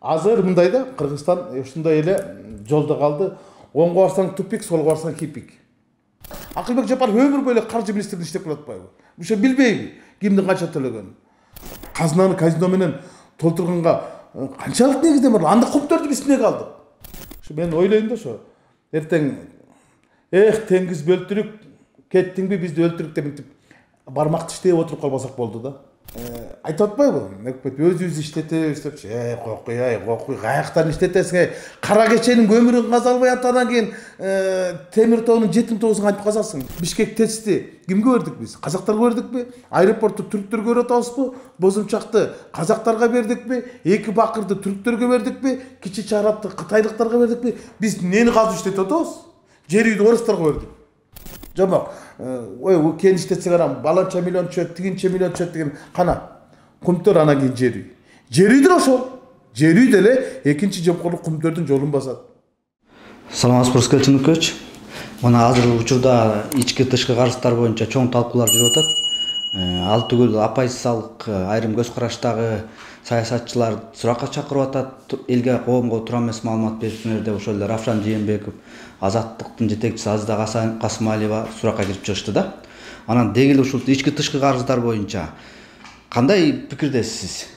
Азыр мындай да, Кыргызстан ушундай эле жолдо калды. Оңго барсаң тупик, солго барсаң кипик. Акылбек Жапаров өмүр бою каржы министринде иштеп келатпайбы? Ушо билбейби кимдин канча төлөгөнүн? Казынаны казино менен толтурганга канчалык негизден бар? Анда кумтөрдү биз эмнеге алдык? Ошо мен ойлойм да ошо. Эртең теңиз бөлтүрүк, кеттиңби бизди өлтүрүк деп мынтип бармак тиштеп отуруп калбасак болду да. Айтып атпайбы? Өкмөт өзүбүз иштетебиз депчи. Кокуй, каяктан иштетесиң? Кара кеченин көмүрүн каза албай андан кийин темир тоонун жетим тоосун кантип казасың? Бишкек ТЭЦти кимге бердик биз? Казактарга бердикпи? Аэропортту түрктөргө берип атабызбы? Бозумчакты казактарга бердикпи? Эки бакырды түрктөргө бердикпи? Кичи чарапты кытайлыктарга бердикпи? Биз эмнени казып иштетип атабыз? Жер үйдү орустарга бердик. Жомок, кен иштетсең анан баланча миллион түшөт, тигинче миллион түшөт деген кана. Кумтөр анан кийин жер үй. Жер үйдүр ошол. Жер үй деле экинчи жемкорлук кумтөрдүн жолун басат. Саламатсызбы Рыскелдин Үкөч. Мына азыр учурда ички тышкы карыздar боюнча чоң талкуулар жүрүп атат. Ал түгүл апайсыздык айрым көз караштагы саясатчылар суракка чакырып атат. Элге, коомго туура эмес маалымат бериңер деп ошол эле Равшан Жээнбеков, Азаттыктын жетекчиси Азиза Касымалиева суракка кирип чыгышты да. Анан дегил ушул ички тышкы карыздар боюнча кандай пикирдесиз?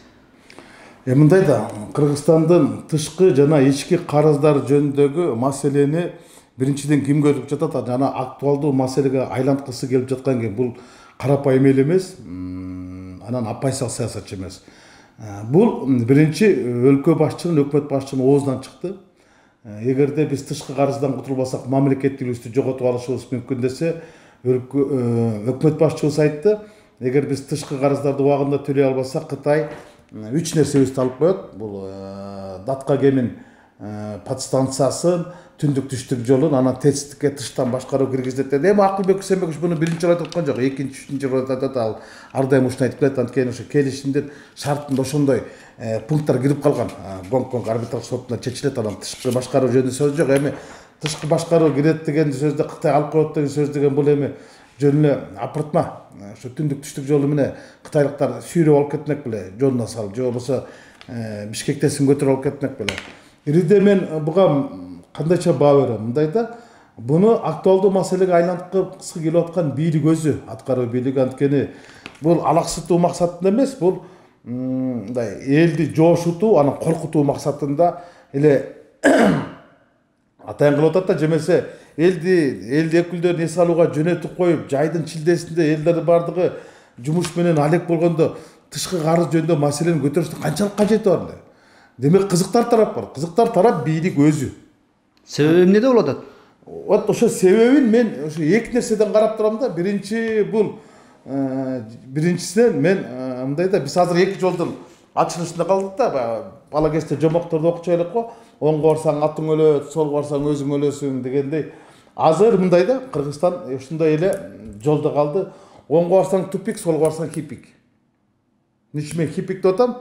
Мындай да, Кыргызстандын тышкы жана ички карыздар жөнүндөгү маселени биринчиден ким көзөп жатат, жана актуалдуу маселеге айланткысы келип жаткан ким? Бул карапайым эл эмес, анан апайсыз саясатчы эмес. Бул биринчи өлкө башчынын, өкмөт башчынын оозунан чыкты. Эгерде биз тышкы карыздан кутулбасак, мамлекеттүүлүгүбүздү жоготуп алышыбыз мүмкүн десе, өкмөт башчыбыз айтты, эгер биз тышкы карыздарды убагында төлөй албасак, Кытай 3 нерсебизди алып коет. Бул Датка кемин подстанциясын, түндүк түштүк жолун, анан ТЭЦке тыштан башкаруу киргизет. Эми Акылбек Үсенбекович муну биринчи жолу айтып аткан жок, экинчи, үчүнчү жолу айтат. Ал ар дайым ушуну айтып келет. Анткени ошо келишимдин шартында ошондой пункттар кирип калган. Гонконг арбитраж сотунда чечилет, анан тышкы башкаруу жөнүндө сөз жок. Эми тышкы башкаруу кирет деген сөздө, Кытай алып коет деген сөз деген бул эми жөн эле апыртма. Ошо түндүк түштүк жолу менен кытайлыктар сүйрөп алып кетмек беле, жонуна салып, же болбосо Бишкектесин көтөрүп алып кетмек беле. Ириде мен буга кандайча баа берем? Мындай да, буну актуалдуу маселеге айланткысы келип аткан бийлик өзү, аткаруу бийлиги. Анткени бул алаксытуу максатында эмес, бул мындай элди жоошутуу, анан коркутуу максатында эле атайын кылып атат да, жемесе элди өкүлдөрүн эс алууга жөнөтүп коюп, жайдын чилдесинде элдер бардыгы жумуш менен алек болгондо тышкы карыз жөнүндө маселени көтөрүштүн канчалык кажети бар эле? Демек кызыктар тарап бар. Кызыктар тарап бийлик өзү. Себеби эмнеде болуп атат? Вот ошо себебин мен ошо эки нерседен карап турам да. Биринчи бул биринчисинен мен мындай да, биз азыр эки жолдун ачылышында калдык да. Бала кезде жомокторду окучу элек го. Оңго барсаң атың өлөт, солго барсаң өзүң өлөсүң дегендей. Азыр мындай да, Кыргызстан ушундай эле жолдо калды. Оңго барсаң тупик, солго барсаң кипик. Ничек мен кипик деп атам?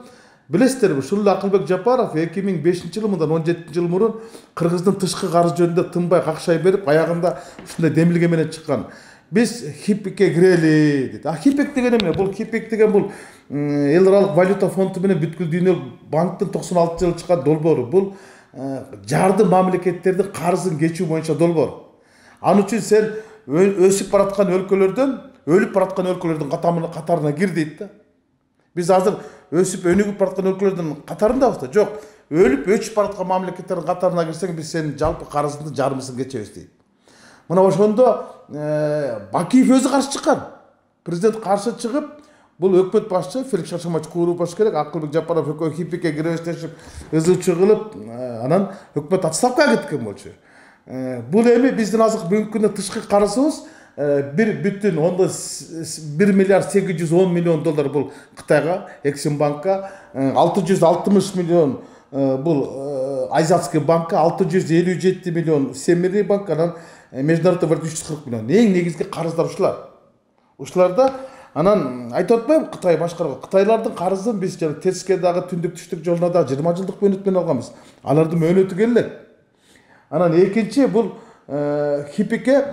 Билесиздерби, ушул Акылбек Жапаров 2005-жылы, мындан 17 жыл мурун Кыргыздын тышкы карыз жөнүндө тынбай какшай берип, аягында ушундай демилге менен чыккан. Биз кипикке кирели дейт. Кипик деген эмне? Бул кипик деген бул эл аралык валюта фонду менен бүткүл дүйнөлүк банктын 96-жылы чыккан долбоору. Бул жардым мамлекеттердин карызын кечүү боюнча долбоор. Ал үчүн сен өсүп бараткан өлкөлөрдөн өлүп бараткан өлкөлөрдүн катарына кир дейт да. Биз азыр өсүп өнүгүп бараткан өлкөлөрдүн катарындабыз да. Жок, өлүп өчүп бараткан мамлекеттердин катарына кирсең, биз сенин жалпы карызыңдын жарымысын кечебиз дейт. Мына ошондо Бакиев өзү каршы чыккан. Президент каршы чыгып, бул өкмөт башчы Феликс Шаршамович Курупаш керек, Акылбек Жапаров экөө кипикке киребиз дешип, ызы-чуу кылып, анан өкмөт отставкага кеткен болчу. Бул эми биздин азыр бүгүнкү күндө тышкы карызыбыз 1,1 миллиард 810 миллион доллар бул Кытайга, Эксимбанкка, 660 миллион бул Азиатский банкка, 657 миллион Всемирный банк, анан Международный валюта 340 миллион. Эң негизги карыздар ушулар. Ушуларда анан айтып атпайбы Кытай башкарган. Кытайлардын карызын биз жана ТЭЦке дагы түндүк түштүк жолуна да 20 жылдык мөөнөт менен алганбыз. Алардын мөөнөтү келет. Анан экинчи бул кипикке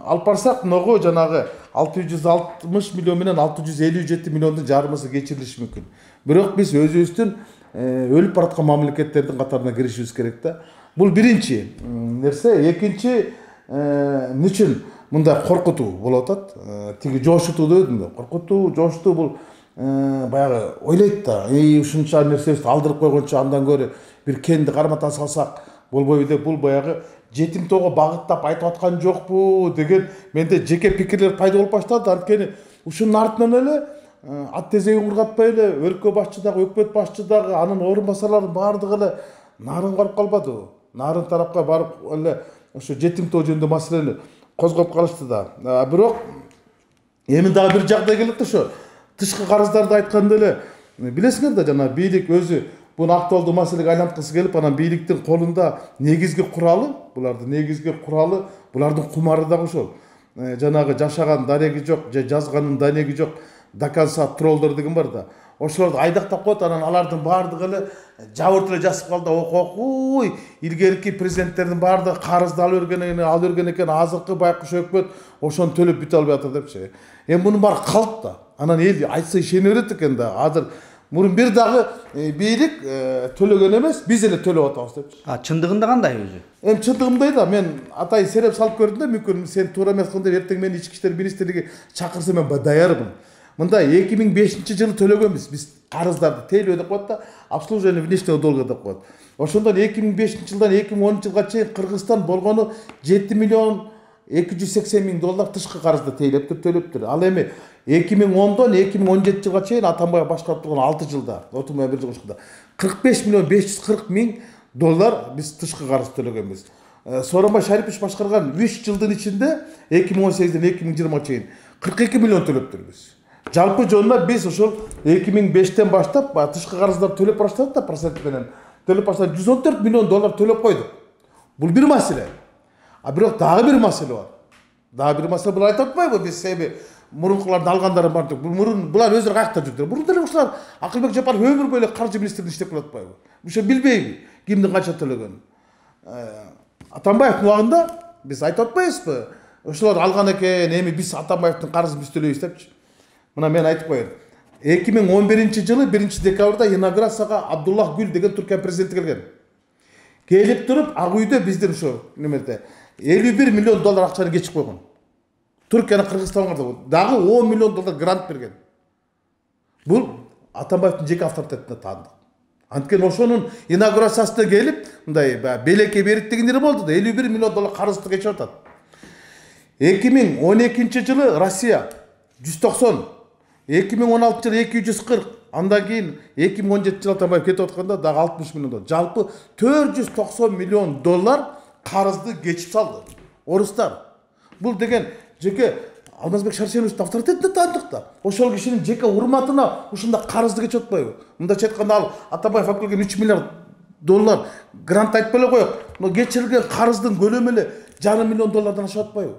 алып барсак, ногу жанагы 660 миллион менен 657 миллиондун жарымысы кечирилиши мүмкүн. Бирок биз өзүбүздүн өлүп бараткан мамлекеттердин катарына киришибиз керек да. Бул биринчи нерсе. Экинчи, эмне үчүн мындай коркутуу болуп атат? Тиги жошутуу дедим да. Коркутуу, жошутуу бул баягы ойлойт да. Ушунча нерсебизди алдырып койгончо андан көрө бир кенди кармата салсак болбойбу деп, бул баягы жетим тоого багыттап айтып аткан жокпу деген менде жеке пикирлер пайда болуп баштады. Анткени ушунун артынан эле ат тезегин кургатпай эле өлкө башчы дагы, өкмөт башчы дагы, анын орун басарларынын баардыгы эле нарын карап калбадыбы? Нарын тарапка барып эле ошо жетим тоо жөнүндө маселени козгоп калышты да. Бирок эми дагы бир жагдай келет да, ошо тышкы карыздарды айтканда эле билесиңер да, жана бийлик өзү буну актуалдуу маселеге айланткысы келип, анан бийликтин колунда негизги куралы, булардын кумары дагы ошол. Жанагы жашаган дареги жок, же жазганын данеги жок, до конца троллдор деген бар да. Ошолорду айдактап коет, анан алардын баардыгы эле жабырт эле жазып калды. Ой, илгерки президенттердин баардыгы карызды алып берген экен, азыркы байкуш өкмөт ошону төлөп бүтө албай атат депчи. Эми мунун баары калп да. Анан эл айтса ишене берет экен да. Азыр мурун бир дагы бийлик төлөгөн эмес, биз эле төлөп атабыз депчи. Чындыгында кандай өзү? Эми чындыгындай да, мен атайын сереп салып көрдүм да, мүмкүн сен туура эмес кылдың деп эртең мени ички иштер министрлиги чакырса мен даярмын. Мындай 2005-жылы төлөгөнбүз биз карыздарды, тейлөө деп коет да, обслуживание внешнего долга деп коет. Ошондон 2005-жылдан 2010-жылга чейин Кыргызстан болгону 7 миллион 280 миң доллар тышкы карызды тейлептир, төлөптүр. Ал эми 2010-дон 2017 жылга чейин Атамбаев башкарып турган 6 жылда, отурмай бир жыл ушунда 45 миллион 540 миң доллар биз тышкы карыз төлөгөнбүз. Сооронбай Шарипович башкарган 3 жылдын ичинде 2018-ден 2020-га чейин 42 миллион төлөптүрбүз. Жалпы жонуна биз ошол 2005-тен баштап тышкы карыздар төлөп баштадык да, процент менен төлөп баштадык, 114 миллион доллар төлөп койдук. Бул бир маселе. Бирок дагы бир маселе бар. Дагы бир маселе, бул айтып атпайбы, биз себеби мурункулардын алгандары бар деп. Булар өздөрү каякта жүрдүр. Мурун деле ушулар Акылбек Жапаров өмүр бою каржы министринде иштеп келатпайбы? Ошо билбейби кимдин канча төлөгөнүн. Атамбаевдин убагында биз айтып атпайбызбы? Ошолор алган экен, эми биз Атамбаевдин карызын биз төлөйбүз депчи. Мына мен айтып коеюн. 2011-жылы 1-декабрда инаугурацияга Абдуллах Гүл деген Түркия президенти келген. Келип туруп, Ак үйдө биздин ошо немеде 51 миллион доллар акчаны кечип койгон. Түркияны Кыргызстанга дагы 10 миллион доллар грант берген. Бул Атамбаевдин жеке авторитетине таандык. Анткени ошонун инаугурациясына келип, мындай белекке берит дегендер болду да, 51 миллион доллар карызды кечип атат. 2012-жылы Россия 190, 2016-жылы 240, андан кийин 2017-жылы Атамбаев кетип атканда дагы 60 миллион доллар. Жалпы 490 миллион доллар карызды кечип салды орустар. Бул деген жеке Алмазбек Шарсеновичтин авторитетине таандык да. Ошол кишинин жеке урматына ушунда карызды кечип атпайбы? Мындайча айтканда ал Атамбаев алып келген 3 миллиард доллар грант айтып эле коек. Но кечирилген карыздын көлөмү эле 1,5 миллион доллардан ашып атпайбы?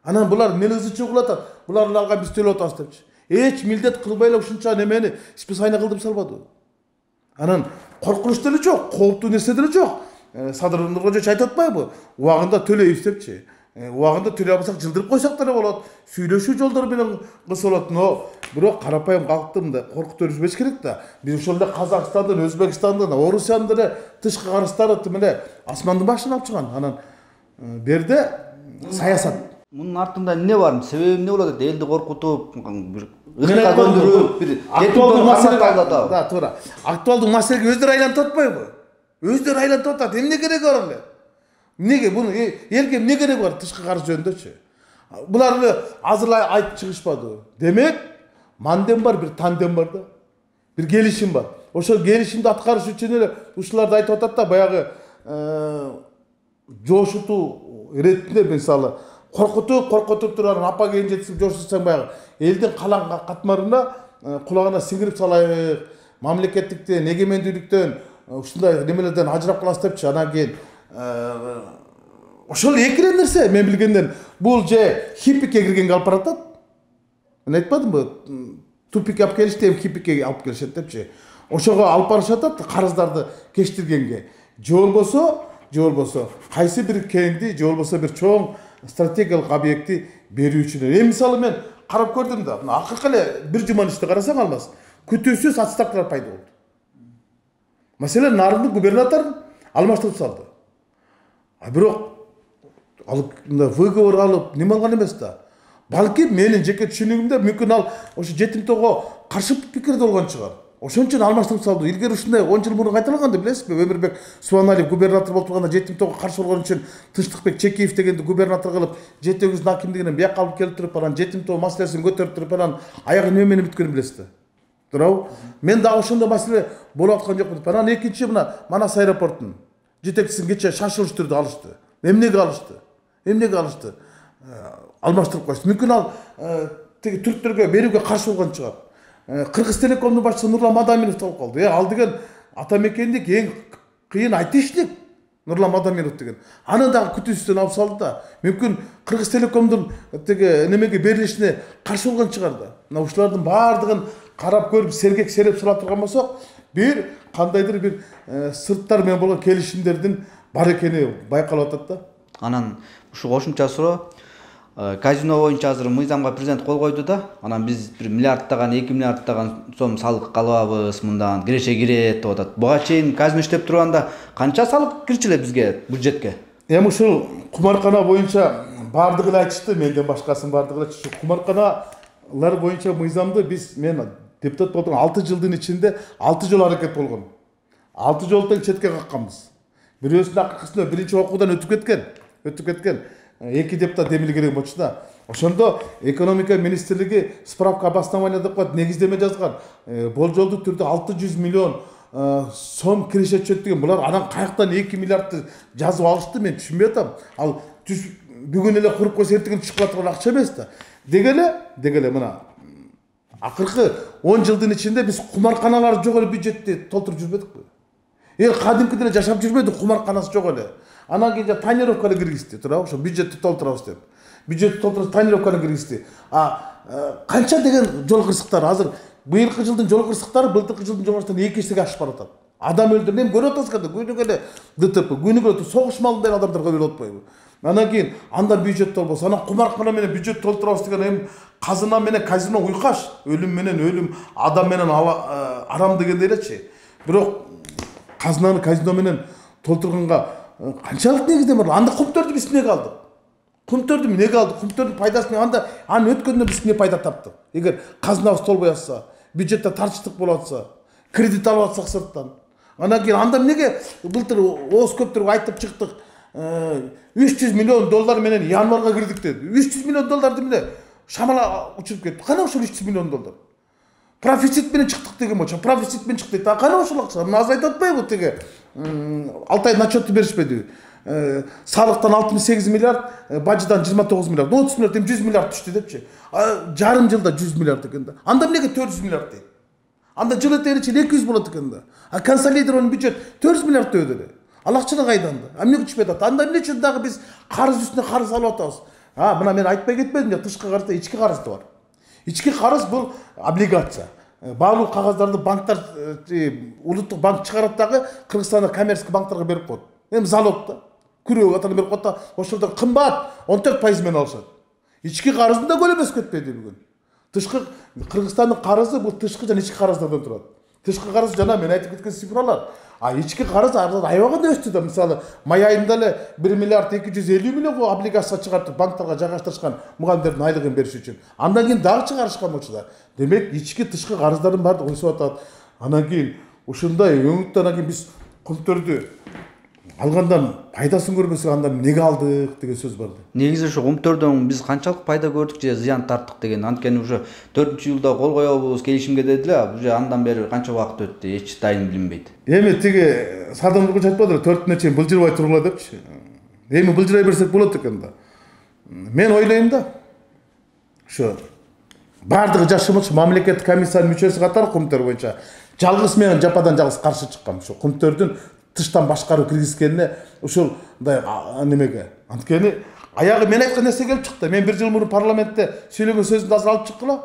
Анан булар мен өзүчө кылып атат. Буларды алган биз төлөп атабыз депчи. Эч милдет кылбай эле ушунча немени специально кылдым салбадыбы? Анан коркунуч деле жок, кооптуу нерсе деле жок. Садыр Нуркожоевич айтып атпайбы? Убагында төлөйбүз депчи. Убагында төлөй албасак жылдырып койсок деле болот. Сүйлөшүү жолдору менен кылса болот. Но бирок карапайым калкты мындай коркутуп жүрбөш керек да. Биз ошол эле Казакстандын, Өзбекстандын, Орусиянын деле тышкы карыздары тим эле асмандын башына алып чыган. Анан берде саясат. Мунун артында эмне бар? Себеби эмне болот? Элди коркутуп, бир ырыкка көндүрүп, бир актуалдуу маселе да, туура. Актуалдуу маселеге өздөрү айлантып атпайбы? Өздөрү айлантып атат. Эмне кереги бар эле? Эмнеге буну элге эмне кереги бар тышкы карыз жөнүндөчү? Булар эле азыр айтып чыгышпады. Демек, мандем бар, бир тандем бар да. Бир келишим бар. Ошол келишимди аткарыш үчүн эле ушуларды айтып атат да, баягы жошутуу иретинде мисалы коркутуп турган апа келин жетип жошутсаң баягы элдин калан катмарына кулагына сиңирип салайык, мамлекеттиктен, эгемендүүлүктөн ушундай немелерден ажырап каласыз депчи. Анан кийин ошол эки нерсе мен билгенден бул же хиппикке киргенге алып баратат. Мен айтпадымбы? Тупикке алып келишти, эми хиппикке алып келишет депчи. Ошого алып барышат карыздарды кечтиргенге. Же болбосо кайсы бир кенди, же болбосо бир чоң стратегиялык объекти берүү үчүн. Эми мисалы мен карап көрдүм да, акыркы эле бир жуманын ичинде карасаң Алмаз, күтүүсүз отставкалар пайда болду. Maселен Нарындын губернаторун алмаштырып салды. Бирок алып выговор алып неме алган эмес да. Балки менин жеке түшүнүгүмдө мүмкүн ал ошо жетим тоого каршы пикирде болгон чыгар. Ошон үчүн алмаштырып салды. Илгери ушундай 10 жыл мурун кайталганды билесизби? Өмүрбек Субаналиев губернатор болуп турганда жетим тоого каршы болгон үчүн Тынчтыкбек Чекиев дегенди губернатор кылып, жети өгүздүн акимдигинен бияка алып келип туруп, анан жетим тоо маселесин көтөрүп туруп, анан аягы неме менен бүткөнүн билесизби? Туурабы? Мен дагы ошондой маселе болуп аткан жокмун. Анан экинчи мына Манас аэропортунун жетекчисин кече шашылыш түрдө алышты. Эмнеге алышты? Эмнеге алышты? Алмаштырып койду. Мүмкүн ал тиги түрктөргө берүүгө каршы болгон чыгар. Кыргыз Телекомдун башчысы Нурлан Мадаминов болуп калды. Ал деген ата мекендик эң кыйын айтышник Нурлан Мадаминов деген. Аны дагы күтүүсүнөн алып салды да. Мүмкүн Кыргыз Телекомдун тиги немеге берилишине каршы болгон чыгар да. Мына ушулардын баардыгын карап көрүп сергек сереп сала турган болсок, бир кандайдыр бир сырттар менен болгон келишимдердин бар экени байкалып атат да. Анан ушу кошумча суроо, казино боюнча азыр мыйзамга президент кол койду да. Анан биз 1 миллиардтаган 2 миллиардтаган сом салык алабыз, мындан киреше кирет деп атат. Буга чейин казино иштеп турганда канча салык кирчү эле бизге, бюджетке? Эми ушул кумаркана боюнча бардыгы эле айтышты, менден башкасын бардыгы эле айтышты. Кумарканалар боюнча мыйзамды мен депутат болдум 6 жылдын ичинде 6 жолу аракет болгон. 6 жолу тең четке какканбыз. Бирөөсүнүн акыркысында биринчи окуудан өтүп кеткен. Эки депутат демили керек болчу да. Ошондо экономика министрлиги справка обоснования деп коет, негиздеме жазган. Болжолдуу түрдө 600 миллион сом киреше түшөт деген. Булар анан каяктан 2 миллиардты жазып алышты, мен түшүнбөй атам. Ал бүгүн эле куруп койсо эртең түшүп калат акча эмес да. Дегеле мына акыркы 10 жылдын ичинде биз кумарканалар жок эле бюджетти толтуруп жүрбөдүкпү? Эл кадимкидей эле жашап жүрбөдү, кумарканасы жок эле. Анан кийин тонировканы киргизди, туурабы? Ошо бюджетти толтурабыз деп. Бюджетти толтуруп тонировканы киргизди. Канча деген жол кырсыктары азыр быйылкы жылдын жол кырсыктары былтыркы жылдын жол кырсыктарынан 2 эсеге ашып баратат. Адам өлтүрүп, эми көрүп атасыздар да, күнүгө эле ДТП, күнүгө эле согуш малындай адамдарга өлүп атпайбы? Анан кийин андан бюджет толбосо, анан кумаркана менен бюджет толтурабыз деген эми казына менен казино уйкаш, өлүм менен өлүм, адам менен арам дегендей элечи. Бирок казынаны казино менен толтурганга канчалык негиздеме бар? Анда кумтөрдү биз эмнеге алдык? Кумтөрдүн пайдасын анда анын өткөндөн биз эмне пайда таптык? Эгер казынабыз толбой атса, бюджетте тарчыштык болуп атса, кредит алып атсак сырттан. Анан кийин анда эмнеге былтыр ооз көптөргө айтып чыктык, 300 миллион доллар менен январга кирдик деди. 300 миллион долларды эмне шамала учуруп кетти. Кана ошол 300 миллион доллар? Профицит менен чыктык деген болчу. Профицит менен чыкты. Кана ошол акча? Мына азыр айтып атпайбы тиги? Алтайдын отчету беришпеди. Салыктан 68 миллиард, бажыдан 29 миллиард, 30 миллиард, 100 миллиард түштү депчи. Жарым жылда 100 миллиард экен да. Анда эмнеге 400 миллиард дейт? Анда жыл өтөөнчө 200 болот экен да. Консолидированный бюджет 400 миллиард өйдө эле. Ал акчаны кайдан да? Эмне түшпөй атат? Анда эмне үчүн дагы биз карыз үстүнө карыз алып атабыз? Мына мен айтпай кетпедим да, тышкы карыз да, ички карыз да бар. Ички карыз бул облигация. Баалуу кагаздарды банктар, улуттук банк чыгарат дагы Кыргызстанда коммерческий банктарга берип коет. Эми залог да. Күрөө катары берип коет да, ошолордо кымбат 14% менен алышат. Ички карыздын да көлөмөсү кетпеди бүгүн. Тышкы Кыргызстандын карызы бул тышкы жана ички карыздардан турат. Тышкы карыз жана мен айтып кеткен цифралар. Ички карыз аябаган өстү да. Мисалы, май айында эле 1 миллиард 250 миллионго облигация чыгартып банктарга жайгаштырышкан мугалимдердин айлыгын бериш үчүн. Андан кийин дагы чыгарышкан болчу да. Демек, ички тышкы карыздардын баардыгы өсүп атат. Анан кийин ушундай өңүттөн анан кийин биз кумтөрдү алгандан пайдасын көрбөсөк анда эмнеге алдык деген сөз бар да. Негизи ушу кумтөрдөн биз канчалык пайда көрдүк же зыян тарттык деген. Анткени уже 4-жылда кол коебуз, келишимге дедиле, уже андан бери канча убакыт өттү, эч дайын билинбейт. Эми тиги Садам Нургулович айтпадыбы, 4 чейин былжырбай тургула депчи. Эми былжырай берсек болот экен да. Мен ойлойм да, ушу баардыгы жашырмыш мамлекеттик комиссиянын мүчөсү катары кумтөр боюнча жалгыз менен жападан жалгыз каршы чыккам. Ушу кумтөрдүн тыштан башкаруу киргизгенине ушулдай немеге. Анткени аягы мен айткан нерсе келип чыкты. Мен 1 жыл мурун парламентте сүйлөгөн сөзүмдү азыр алып чыккыла.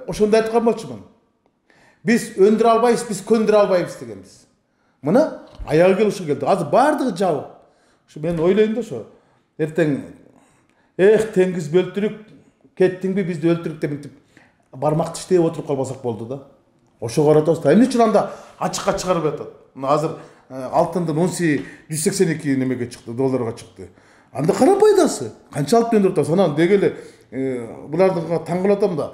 Ошондо айткан болчумун. Биз өндүрө албайбыз, биз көндүрө албайбыз дегенбиз. Мына аягы келип ушу келди. Азыр баардыгы жабык. Ушу мен ойлойм да ошо. Эртең теңиз бөлтүрүк кеттиңби бизди өлтүрүк деп мынтип бармак тиштеп отуруп калбасак болду да. Ошого каратабыз да. Эмне үчүн анда ачыкка чыгарып атат? азыр алтындын унсы 182 немеге чыкты, долларга чыкты. Анда кара пайдасы канча алтын өндүрүп атасыз? Анан деги эле булардыга таң кылып атам да.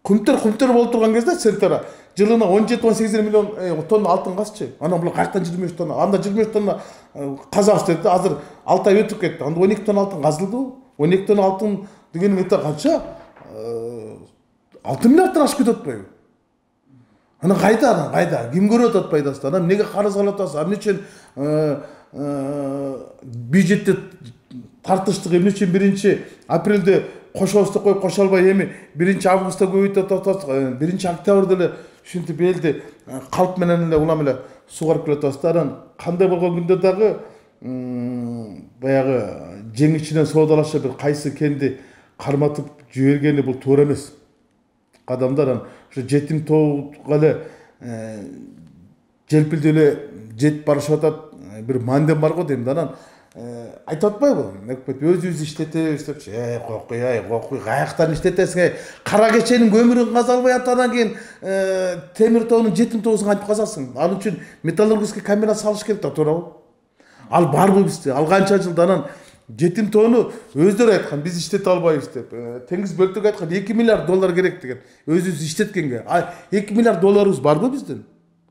Кумтер болуп турган кезде центра жылына 17-18 миллион тонна алтын казчы. Анан булар каяктан 25 тонна? Анда 25 тонна казабыз деді. Азыр 6 ай өтүп кетти. Анда 12 тонна алтын казылды. 12 тонна алтын дегенин эте канча? 6 миллиардтан ашып кетип атпайбы? Анан кайда? Ким көрүп атат пайдасын? Анан эмнеге карыз алып атасыз? Эмне үчүн бюджетте тартыштык, эмне үчүн 1-апрелде кошобуз деп коюп кошо албай эми 1-августта көбөйтүп атасыз, 1-октябрда эле ушинтип элди калп менен эле улам эле сугарып келатасыз. Анан кандай болгон күндө дагы баягы жеңичинен соодалаша бир кайсы кенди карматып жибергени бул туура эмес. Адамдар ошо жетим тоого эле желпилдеп эле жетип барышып атат. Бир мандем бар го дейм да. Анан айтып атпайбы? Өзүбүз иштетебиз депчи. Кокуй, каяктан иштетесиң? Кара кеченин көмүрүн каза албай атадан кийин темир тоонун жетим тоосун кантип казасың? Ал үчүн металлургический комбинат салыш керек да, туурабы? Ал барбы бизде? Ал канча жылда? Анан жетим тоону өздөрү айткан, биз иштете албайбыз деп. Теңиз бөлтөгү айткан $2 миллиард керек деген. Өзүбүз иштеткенге. $2 миллиард барбы бизден?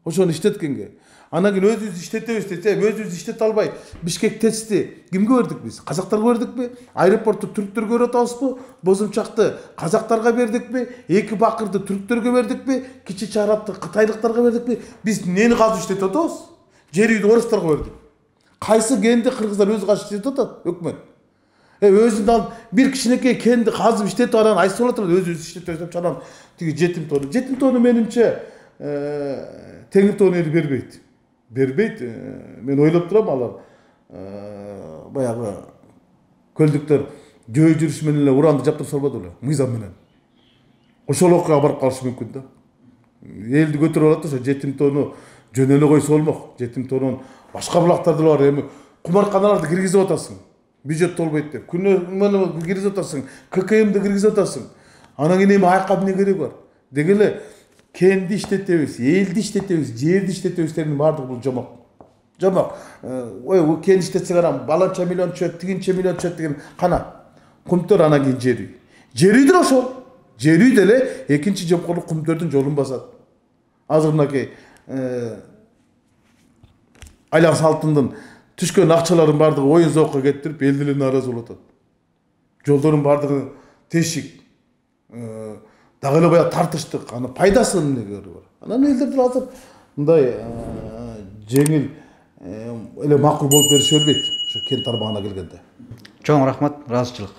Ошону иштеткенге. Анан кийин өзүбүз иштетебиз десе, өзүбүз иштете албай Бишкек ТЭЦти кимге бердик биз? Казактарга бердикпи? Аэропортту түрктөргө берип атабызбы? Бозумчакты казактарга бердикпи? Эки бакырды түрктөргө бердикпи? Кичи чарапты кытайлыктарга бердикпи? Биз нени казып иштетип атабыз? Жер үйдү орустарга бердик. Кайсы кенди кыргыздар өзү казып иштетип атат? Өкмөт. Өзүн ал бир кичинекей кенди казып иштетип анан айсып алат, өзүбүз иштетебиз деп анан тиги жетим тоону менимче теңир тоону эли бербейт. Мен ойлоп турам, алар баягы көлдүктөр жөө жүрүш менен эле уранды жаптырып салбады беле, мыйзам менен. Ошол окуяга барып калышы мүмкүн да. Элди көтөрүп алат, ошо жетим тоону жөн эле койсо болмок. Жетим тоонун башка булактар деле бар. Эми кумарканаларды киргизип атасың. Бюджет толбойт деп. Күнөө киргизип атасың. ККМди киргизип атасың. Анан кийин эми аяка эмне кереги бар? Деги эле кенди иштетебиз, элди иштетебиз, жерди иштетебиз дегендин баардыгы бул жомок. Ой, кен иштетсең анан баланча миллион түшөт, тигинче миллион түшөт деген кана. Кумтөр анан кийин жер үй. Жер үйдүр ошол. Жер үй деле экинчи жемкорлук кумтөрдүн жолун басат. Азыр мынакей айланыс алтындын түшкөн акчаларын баардыгы оюн зоокко кетирип, эл деле нааразы болуп атат. Жолдордун баардыгы тешик. Дагы эле баягы тартыштык, анын пайдасы эмнеге бар? Анан элдер азыр мындай жеңил эле макул болуп берише бербейт, ошо кен тармагына келгенде. Чоң рахмат, ыраазычылык.